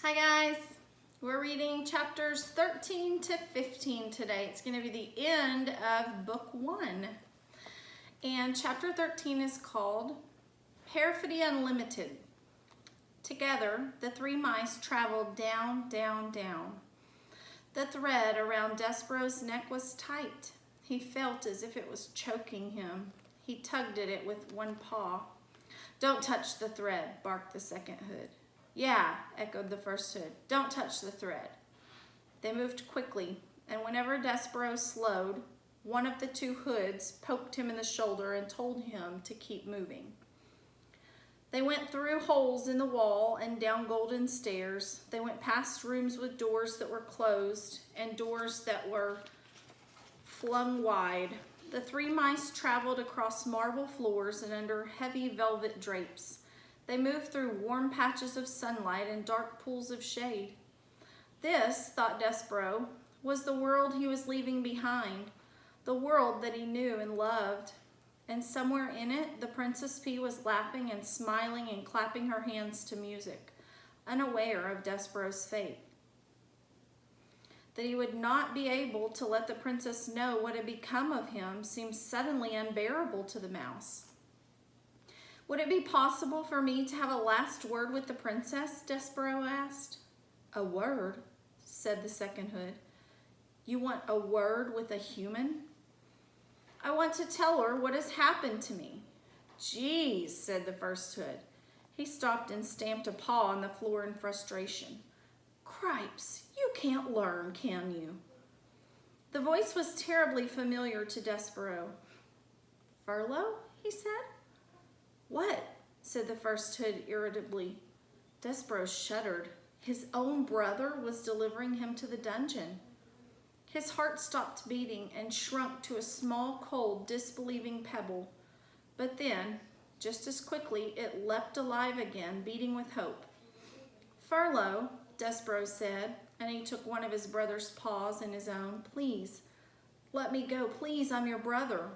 Hi guys, we're reading chapters 13 to 15 today. It's going to be the end of book 1. And chapter 13 is called Perfidy Unlimited. Together, the three mice traveled down, down, down. The thread around Despero's neck was tight. He felt as if it was choking him. He tugged at it with one paw. "Don't touch the thread," barked the second hood. "Yeah," echoed the first hood. "Don't touch the thread." They moved quickly, and whenever Despero slowed, one of the two hoods poked him in the shoulder and told him to keep moving. They went through holes in the wall and down golden stairs. They went past rooms with doors that were closed and doors that were flung wide. The three mice traveled across marble floors and under heavy velvet drapes. They moved through warm patches of sunlight and dark pools of shade. This, thought Despero, was the world he was leaving behind, the world that he knew and loved. And somewhere in it, the Princess P was laughing and smiling and clapping her hands to music, unaware of Despero's fate. That he would not be able to let the princess know what had become of him seemed suddenly unbearable to the mouse. "Would it be possible for me to have a last word with the princess?" Despero asked. "A word?" said the second hood. "You want a word with a human?" "I want to tell her what has happened to me." "Geez," said the first hood. He stopped and stamped a paw on the floor in frustration. "Cripes, you can't learn, can you?" The voice was terribly familiar to Despero. "Furlough?" he said. "What?" said the first hood irritably. Despero shuddered. His own brother was delivering him to the dungeon. His heart stopped beating and shrunk to a small, cold, disbelieving pebble. But then, just as quickly, it leapt alive again, beating with hope. "Furlough," Despero said, and he took one of his brother's paws in his own. "Please, let me go. Please, I'm your brother."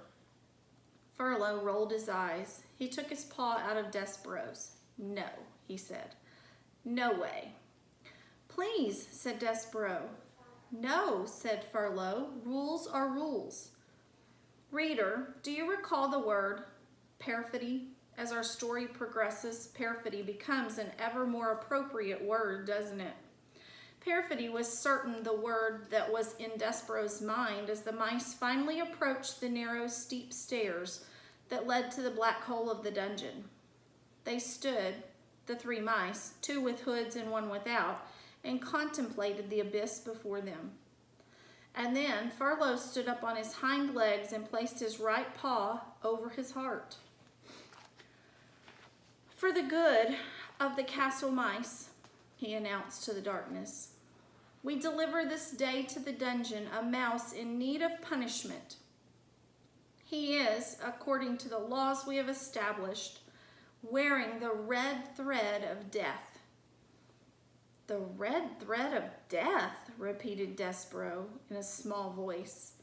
Furlough rolled his eyes. He took his paw out of Despero's. "No," he said. "No way." "Please," said Despero. "No," said Furlough. "Rules are rules." Reader, do you recall the word perfidy? As our story progresses, perfidy becomes an ever more appropriate word, doesn't it? Perfidy was certain the word that was in Despero's mind as the mice finally approached the narrow, steep stairs that led to the black hole of the dungeon. They stood, the three mice, two with hoods and one without, and contemplated the abyss before them. And then Furlough stood up on his hind legs and placed his right paw over his heart. "For the good of the castle mice," he announced to the darkness, "we deliver this day to the dungeon a mouse in need of punishment. He is, according to the laws we have established, wearing the red thread of death." "The red thread of death," repeated Despero in a small voice.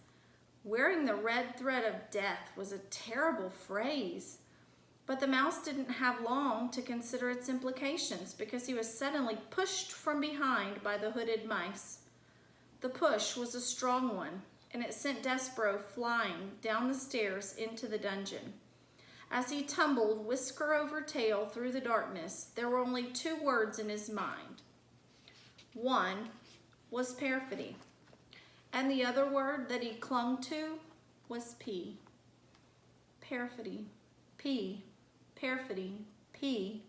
Wearing the red thread of death was a terrible phrase, but the mouse didn't have long to consider its implications because he was suddenly pushed from behind by the hooded mice. The push was a strong one, and it sent Despero flying down the stairs into the dungeon. As he tumbled whisker over tail through the darkness, there were only two words in his mind. One was perfidy, and the other word that he clung to was P. Perfidy, P, perfidy, P.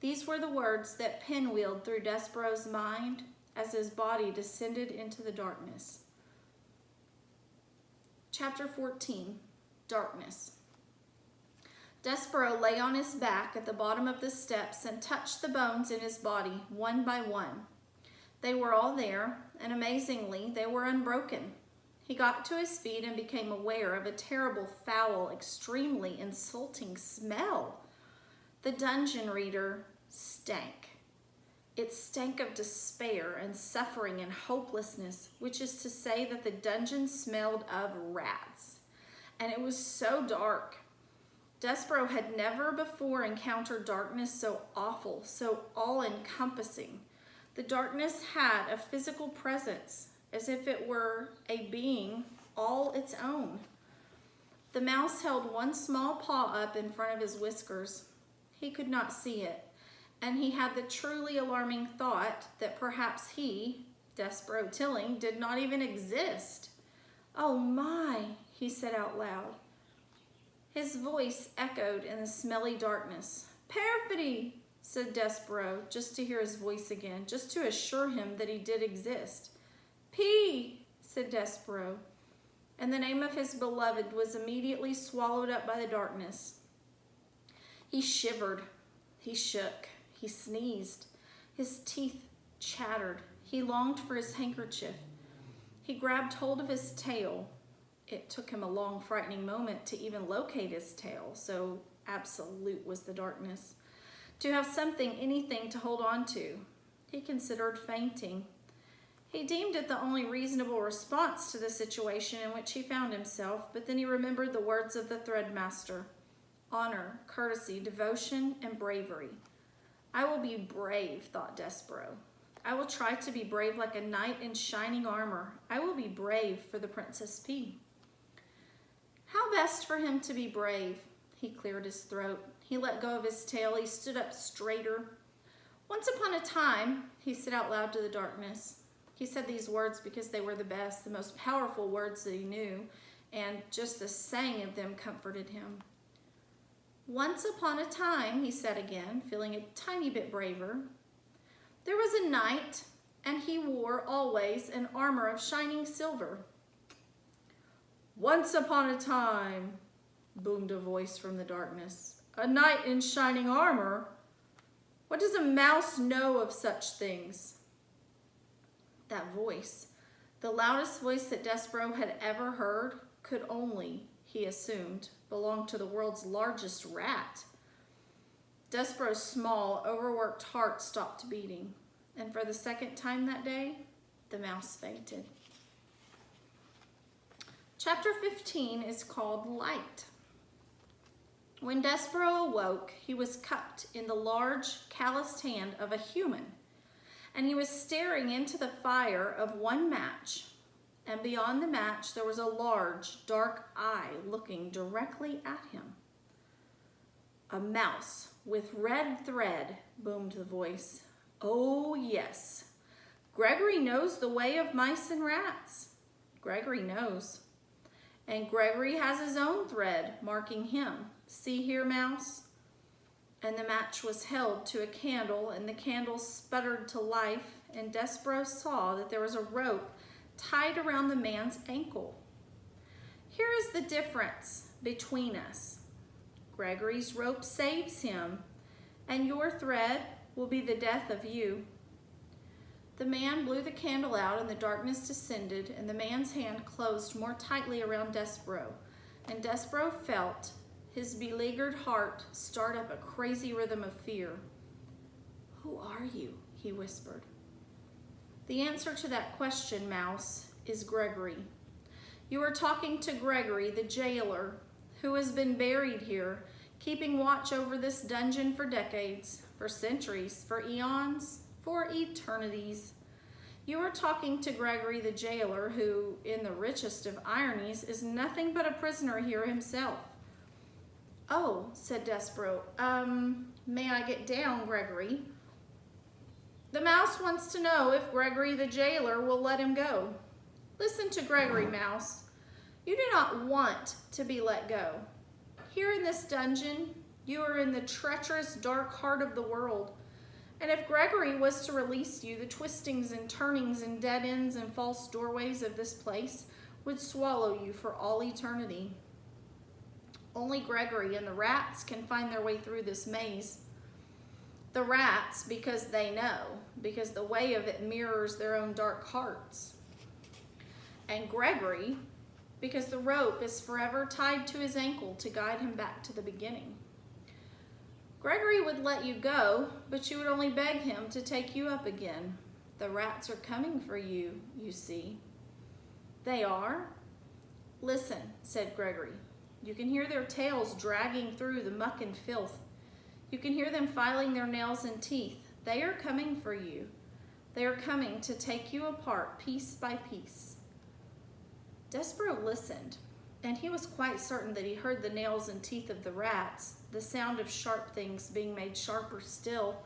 These were the words that pinwheeled through Despero's mind as his body descended into the darkness. Chapter 14, Darkness. Despero lay on his back at the bottom of the steps and touched the bones in his body one by one. They were all there, and amazingly, they were unbroken. He got to his feet and became aware of a terrible, foul, extremely insulting smell. The dungeon, reader, stank. It stank of despair and suffering and hopelessness, which is to say that the dungeon smelled of rats. And it was so dark. Despero had never before encountered darkness so awful, so all-encompassing. The darkness had a physical presence, as if it were a being all its own. The mouse held one small paw up in front of his whiskers. He could not see it, and he had the truly alarming thought that perhaps he, Desborough Tilling, did not even exist. "Oh my," he said out loud. His voice echoed in the smelly darkness. "Perfidy," said Desborough, just to hear his voice again, just to assure him that he did exist. "P," said Desborough, and the name of his beloved was immediately swallowed up by the darkness. He shivered, he shook, he sneezed, his teeth chattered. He longed for his handkerchief. He grabbed hold of his tail. It took him a long, frightening moment to even locate his tail, so absolute was the darkness. To have something, anything to hold on to. He considered fainting. He deemed it the only reasonable response to the situation in which he found himself, but then he remembered the words of the threadmaster. Honor, courtesy, devotion, and bravery. "I will be brave," thought Desborough. "I will try to be brave like a knight in shining armor. I will be brave for the Princess P." How best for him to be brave? He cleared his throat. He let go of his tail. He stood up straighter. "Once upon a time," he said out loud to the darkness. He said these words because they were the best, the most powerful words that he knew, and just the saying of them comforted him. "Once upon a time," he said again, feeling a tiny bit braver, "there was a knight, and he wore always an armor of shining silver." "Once upon a time," boomed a voice from the darkness, "a knight in shining armor? What does a mouse know of such things?" That voice, the loudest voice that Desborough had ever heard, could only, he assumed, belong to the world's largest rat. Desborough's small, overworked heart stopped beating, and for the second time that day, the mouse fainted. Chapter 15 is called Light. When Desborough awoke, he was cupped in the large, calloused hand of a human, and he was staring into the fire of one match, and beyond the match there was a large, dark eye looking directly at him. "A mouse with red thread," boomed the voice. "Oh, yes. Gregory knows the way of mice and rats. Gregory knows. And Gregory has his own thread marking him. See here, mouse?" And the match was held to a candle, and the candle sputtered to life, and Desborough saw that there was a rope tied around the man's ankle. "Here is the difference between us. Gregory's rope saves him, and your thread will be the death of you." The man blew the candle out, and the darkness descended, and the man's hand closed more tightly around Desborough, and Desborough felt his beleaguered heart start up a crazy rhythm of fear. "Who are you?" he whispered. "The answer to that question, mouse, is Gregory. You are talking to Gregory, the jailer, who has been buried here, keeping watch over this dungeon for decades, for centuries, for eons, for eternities. You are talking to Gregory the jailer, who, in the richest of ironies, is nothing but a prisoner here himself." "Oh," said Desborough, may I get down, Gregory?" "The mouse wants to know if Gregory the jailer will let him go. Listen to Gregory, mouse. You do not want to be let go. Here in this dungeon, you are in the treacherous dark heart of the world. And if Gregory was to release you, the twistings and turnings and dead ends and false doorways of this place would swallow you for all eternity. Only Gregory and the rats can find their way through this maze. The rats, because they know, because the way of it mirrors their own dark hearts. And Gregory, because the rope is forever tied to his ankle to guide him back to the beginning. Gregory would let you go, but you would only beg him to take you up again. The rats are coming for you, you see." "They are?" "Listen," said Gregory. "You can hear their tails dragging through the muck and filth. You can hear them filing their nails and teeth. They are coming for you. They are coming to take you apart piece by piece." Despero listened, and he was quite certain that he heard the nails and teeth of the rats, the sound of sharp things being made sharper still.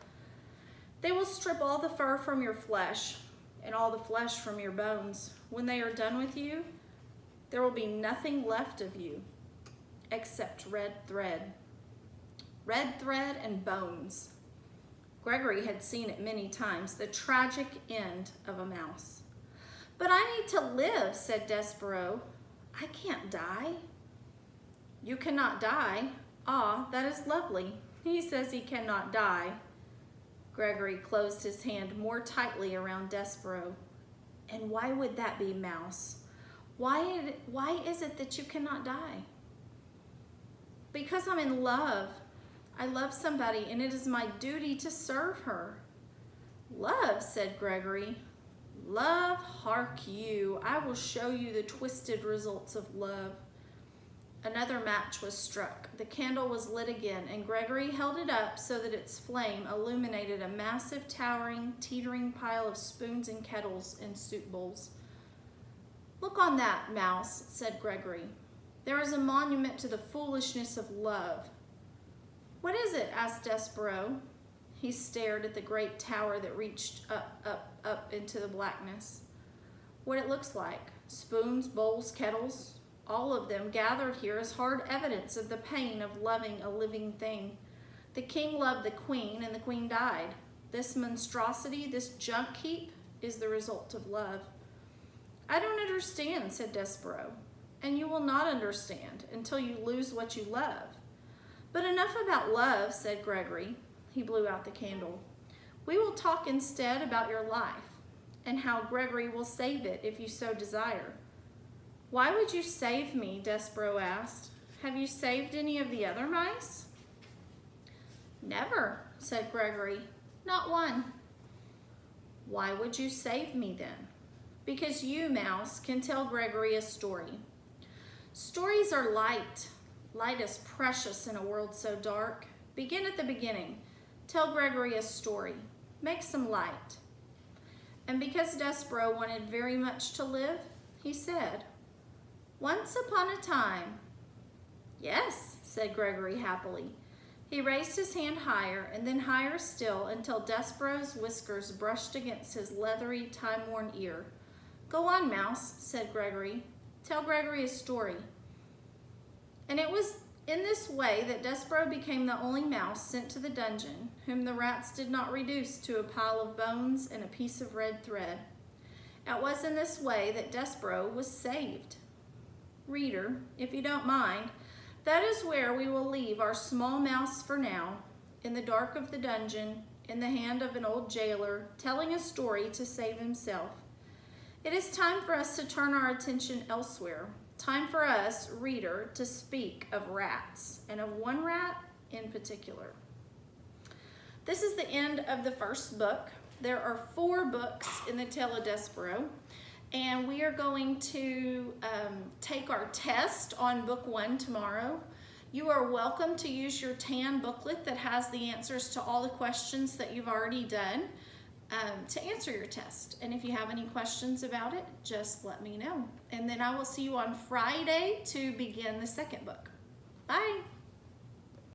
"They will strip all the fur from your flesh and all the flesh from your bones. When they are done with you, there will be nothing left of you except red thread. Red thread and bones." Gregory had seen it many times, the tragic end of a mouse. "But I need to live," said Despero. "I can't die." "You cannot die? Ah, that is lovely. He says he cannot die." Gregory closed his hand more tightly around Despero. "And why would that be, Mouse? Why is it that you cannot die?" "Because I'm in love. I love somebody, and it is my duty to serve her." "Love," said Gregory. "Love, hark you. I will show you the twisted results of love." Another match was struck. The candle was lit again, and Gregory held it up so that its flame illuminated a massive, towering, teetering pile of spoons and kettles and soup bowls. "Look on that, Mouse," said Gregory. "There is a monument to the foolishness of love." "What is it?" asked Despero. He stared at the great tower that reached up into the blackness. "What it looks like. Spoons, bowls, kettles, all of them gathered here as hard evidence of the pain of loving a living thing. The king loved the queen, and the queen died. This monstrosity, this junk heap, is the result of love." "I don't understand," said Despero. "And you will not understand until you lose what you love. But enough about love," said Gregory. He blew out the candle. "We will talk instead about your life, and how Gregory will save it if you so desire." "Why would you save me?" Despero asked. "Have you saved any of the other mice?" "Never," said Gregory. "Not one." "Why would you save me then?" "Because you, Mouse, can tell Gregory a story." "Stories are light. Light is precious in a world so dark. Begin at the beginning. Tell Gregory a story. Make some light." And because Despero wanted very much to live, he said, "Once upon a time." "Yes," said Gregory happily. He raised his hand higher and then higher still until Despero's whiskers brushed against his leathery, time-worn ear. "Go on, Mouse," said Gregory. "Tell Gregory a story." And it was in this way that Despero became the only mouse sent to the dungeon whom the rats did not reduce to a pile of bones and a piece of red thread. It was in this way that Despero was saved. Reader, if you don't mind, that is where we will leave our small mouse for now, in the dark of the dungeon, in the hand of an old jailer, telling a story to save himself. It is time for us to turn our attention elsewhere. Time for us, reader, to speak of rats, and of one rat in particular. This is the end of the first book. There are 4 books in the Tale of Despero, and we are going to take our test on book 1 tomorrow. You are welcome to use your tan booklet that has the answers to all the questions that you've already done to answer your test. And if you have any questions about it, just let me know. And then I will see you on Friday to begin the second book. Bye.